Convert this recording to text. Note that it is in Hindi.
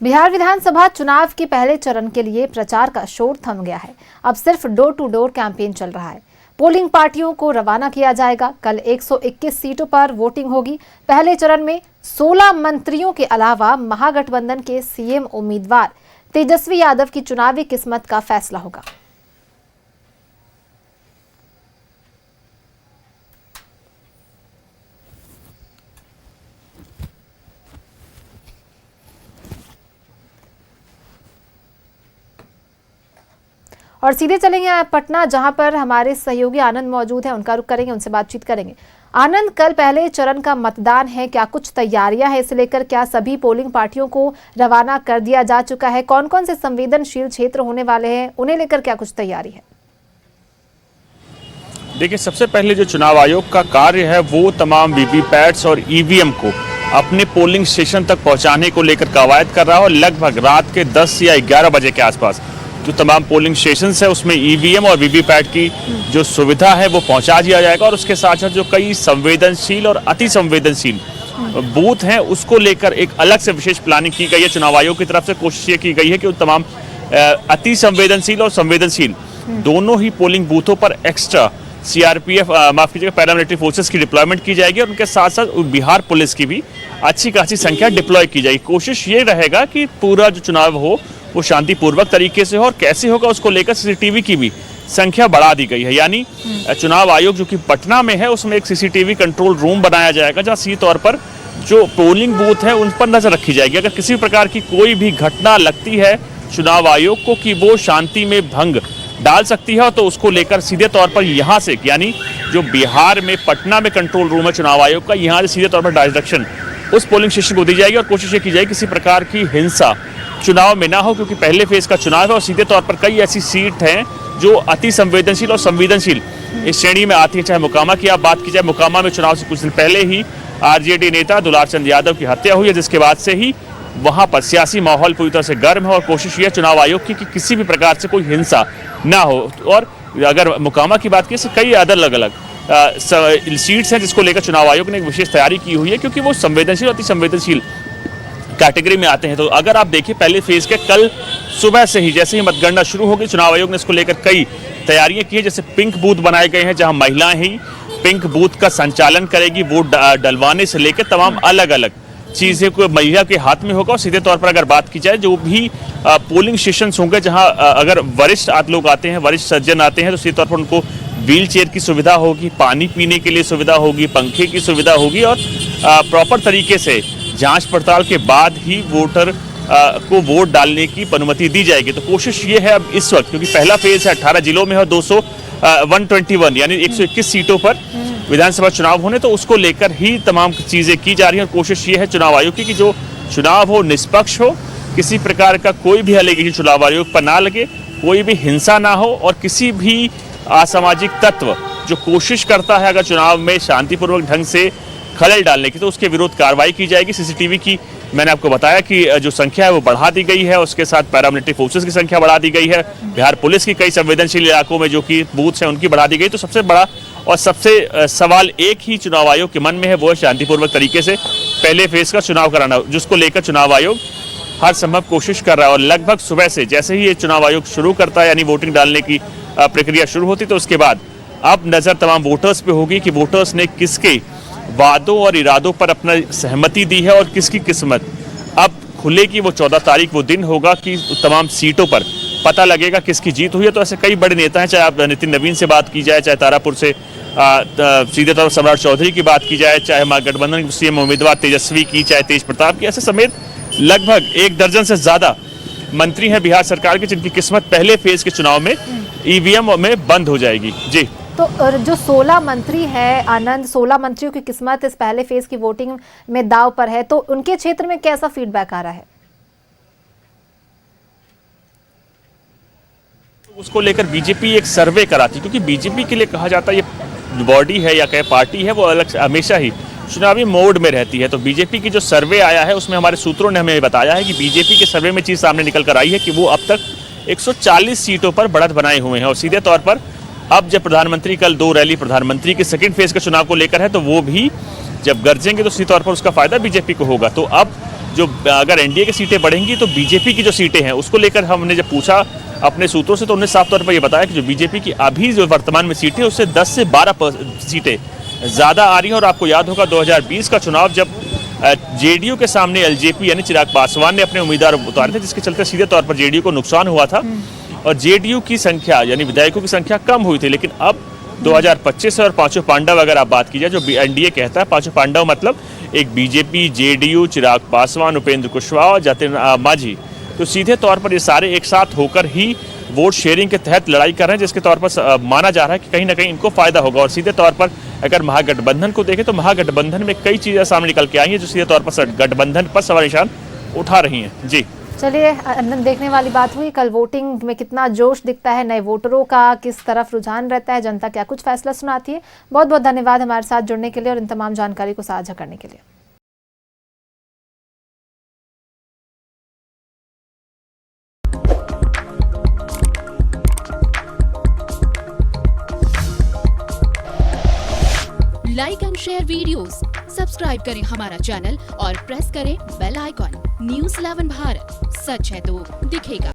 बिहार विधानसभा चुनाव के पहले चरण के लिए प्रचार का शोर थम गया है। अब सिर्फ डोर टू डोर कैंपेन चल रहा है। पोलिंग पार्टियों को रवाना किया जाएगा। कल 121 सीटों पर वोटिंग होगी। पहले चरण में 16 मंत्रियों के अलावा महागठबंधन के सीएम उम्मीदवार तेजस्वी यादव की चुनावी किस्मत का फैसला होगा। और सीधे चलेंगे पटना, जहां पर हमारे सहयोगी आनंद मौजूद हैं। उनका रुख करेंगे, उनसे बातचीत करेंगे। आनंद, कल पहले चरण का मतदान है, क्या कुछ तैयारियां हैं इसे लेकर? क्या सभी पोलिंग पार्टियों को रवाना कर दिया जा चुका है? कौन कौन से संवेदनशील क्षेत्र होने वाले हैं, उन्हें लेकर क्या कुछ तैयारी है? देखिए, सबसे पहले जो चुनाव आयोग का कार्य है वो तमाम वीवीपैट्स और ईवीएम को अपने पोलिंग स्टेशन तक पहुंचाने को लेकर कवायद कर रहा है। और लगभग रात के 10 या 11 बजे के आसपास जो तमाम पोलिंग स्टेशन है उसमें ईवीएम और वीवीपैट की जो सुविधा है वो पहुंचा दिया जाएगा। और उसके साथ साथ जो कई संवेदनशील और अति संवेदनशील बूथ हैं उसको लेकर एक अलग से विशेष प्लानिंग की गई है। चुनाव आयोग की तरफ से कोशिश ये की गई है कि तमाम अति संवेदनशील और संवेदनशील दोनों ही पोलिंग बूथों पर एक्स्ट्रा सीआरपीएफ माफ कीजिएगा पैरामिलिट्री फोर्सेस की डिप्लॉयमेंट की जाएगी। और उनके साथ साथ बिहार पुलिस की भी अच्छी खासी संख्या डिप्लॉय की जाएगी। कोशिश ये रहेगा कि पूरा जो चुनाव हो वो शांतिपूर्वक तरीके से हो। और कैसे होगा उसको लेकर सीसीटीवी की भी संख्या बढ़ा दी गई है। यानी चुनाव आयोग जो कि पटना में है उसमें एक सीसीटीवी कंट्रोल रूम बनाया जाएगा, जहां सीधे तौर पर जो पोलिंग बूथ है उन पर नजर रखी जाएगी। अगर किसी प्रकार की कोई भी घटना लगती है चुनाव आयोग को कि वो शांति में भंग डाल सकती है तो उसको लेकर सीधे तौर पर यहाँ से, यानी जो बिहार में पटना में कंट्रोल रूम है चुनाव आयोग का, यहाँ से सीधे तौर पर डायरेक्शन उस पोलिंग स्टेशन को दी जाएगी। और कोशिश ये की जाएगी किसी प्रकार की हिंसा चुनाव में ना हो, क्योंकि पहले फेज का चुनाव है और सीधे तौर पर कई ऐसी सीट हैं जो अति संवेदनशील और संवेदनशील इस श्रेणी में आती है। चाहे मोकामा की आप बात की जाए, मोकामा में चुनाव से कुछ दिन पहले ही आरजेडी नेता दुलार चंद यादव की हत्या हुई है, जिसके बाद से ही वहां पर सियासी माहौल पूरी तरह से गर्म है। और कोशिश यह चुनाव आयोग की कि किसी भी प्रकार से कोई हिंसा ना हो। और अगर मोकामा की बात की तो कई अलग अलग सीट्स हैं जिसको लेकर चुनाव आयोग ने एक विशेष तैयारी की हुई है, क्योंकि वो संवेदनशील अति संवेदनशील कैटेगरी में आते हैं। तो अगर आप देखिए पहले फेज के कल सुबह से ही जैसे ही मतगणना शुरू होगी, चुनाव आयोग ने इसको लेकर कई तैयारियां की है। जैसे पिंक बूथ बनाए गए हैं जहां महिलाएं ही पिंक बूथ का संचालन करेगी। वोट डलवाने से लेकर तमाम अलग अलग चीजें को महिला के हाथ में होगा। और सीधे तौर पर अगर बात की जाए जो भी पोलिंग स्टेशन होंगे जहां अगर वरिष्ठ लोग आते हैं, वरिष्ठ सज्जन आते हैं, तो सीधे तौर पर उनको व्हील चेयर की सुविधा होगी, पानी पीने के लिए सुविधा होगी, पंखे की सुविधा होगी। और प्रॉपर तरीके से जांच पड़ताल के बाद ही वोटर को वोट डालने की अनुमति दी जाएगी। तो कोशिश ये है अब इस वक्त, क्योंकि पहला फेज है 18 जिलों में और 121 यानी 121 सीटों पर विधानसभा चुनाव होने, तो उसको लेकर ही तमाम चीजें की जा रही हैं। और कोशिश ये है चुनाव आयोग की कि जो चुनाव हो निष्पक्ष हो, किसी प्रकार का कोई भी एलिगेशन चुनाव आयोग पर ना लगे, कोई भी हिंसा ना हो। और किसी भी असामाजिक तत्व जो कोशिश करता है अगर चुनाव में शांतिपूर्वक ढंग से खलल डालने की, तो उसके विरुद्ध कार्रवाई की जाएगी। सीसीटीवी की मैंने आपको बताया कि जो संख्या है वो बढ़ा दी गई है। उसके साथ पैरामिलिट्री फोर्सेस की संख्या बढ़ा दी गई है। बिहार पुलिस की कई संवेदनशील इलाकों में जो कि बूथ्स हैं उनकी बढ़ा दी गई। तो सबसे बड़ा और सबसे सवाल एक ही चुनाव आयोग के मन में है, वो है शांतिपूर्वक तरीके से पहले फेज का चुनाव कराना, जिसको लेकर चुनाव आयोग हर संभव कोशिश कर रहा है। और लगभग सुबह से जैसे ही ये चुनाव आयोग शुरू करता है, यानी वोटिंग डालने की प्रक्रिया शुरू होती, तो उसके बाद अब नजर तमाम वोटर्स पे होगी कि वोटर्स ने किसके वादों और इरादों पर अपना सहमति दी है और किसकी किस्मत अब खुलेगी। वो 14 तारीख वो दिन होगा कि तमाम सीटों पर पता लगेगा किसकी जीत हुई है। तो ऐसे कई बड़े नेता हैं, चाहे आप नितिन नवीन से बात की जाए, चाहे तारापुर से सीधे तौर पर सम्राट चौधरी की बात की जाए, चाहे महागठबंधन के सीएम उम्मीदवार तेजस्वी की, चाहे तेज प्रताप की, ऐसे समेत लगभग 1 दर्जन से ज्यादा मंत्री हैं बिहार सरकार के जिनकी किस्मत पहले फेज के चुनाव में ईवीएम में बंद हो जाएगी। जी, तो जो 16 मंत्री है आनंद, 16 मंत्रियों की किस्मत इस पहले फेज की वोटिंग में दाव पर है, तो उनके क्षेत्र में कैसा फीडबैक आ रहा है? उसको लेकर बीजेपी एक सर्वे कराती, क्योंकि बीजेपी के लिए कहा जाता है ये बॉडी है या कहे पार्टी है वो अलग हमेशा ही चुनावी मोड में रहती है। तो बीजेपी की जो सर्वे आया है उसमें हमारे सूत्रों ने हमें बताया है कि बीजेपी के सर्वे में चीज सामने निकल कर आई है कि वो अब तक 140 सीटों पर बढ़त बनाए हुए हैं। और सीधे तौर पर अब जब प्रधानमंत्री कल 2 रैली प्रधानमंत्री के सेकंड फेज के चुनाव को लेकर है, तो वो भी जब गरजेंगे तो सीधे तौर पर उसका फायदा बीजेपी को होगा। तो अब जो अगर एनडीए की सीटें बढ़ेंगी तो बीजेपी की जो सीटें हैं उसको लेकर हमने जब पूछा अपने सूत्रों से, तो उन्होंने साफ तौर पर ये बताया कि जो बीजेपी की अभी जो वर्तमान में सीटें उससे 10 से 12 सीटें ज़्यादा आ रही हैं। और आपको याद होगा 2020 का चुनाव जब जेडीयू के सामने एलजेपी यानी चिराग पासवान ने अपने उम्मीदवार उतारे थे, जिसके चलते सीधे तौर पर जेडीयू को नुकसान हुआ था और जेडीयू की संख्या यानी विधायकों की संख्या कम हुई थी। लेकिन अब 2025 से और पांचों पांडव अगर आप बात की जाए, जो एनडीए कहता है पांचों पांडव मतलब एक बीजेपी, जेडीयू, चिराग पासवान, उपेंद्र कुशवाहा और जतिन मांझी, तो सीधे तौर पर ये सारे एक साथ होकर ही वोट शेयरिंग के तहत लड़ाई कर रहे हैं, जिसके तौर पर माना जा रहा है कि कहीं ना कहीं इनको फायदा होगा। और सीधे तौर पर अगर महागठबंधन को देखें तो महागठबंधन में कई चीज़ें सामने निकल के आई हैं जो सीधे तौर पर गठबंधन पर सवाल निशान उठा रही हैं। जी चलिए, देखने वाली बात हुई कल वोटिंग में कितना जोश दिखता है, नए वोटरों का किस तरफ रुझान रहता है, जनता क्या कुछ फैसला सुनाती है। बहुत बहुत धन्यवाद हमारे साथ जुड़ने के लिए और इन तमाम जानकारी को साझा करने के लिए। Like and share videos, subscribe करें हमारा चैनल और प्रेस करें बेल आइकॉन। न्यूज़ 11 भारत, सच है तो दिखेगा।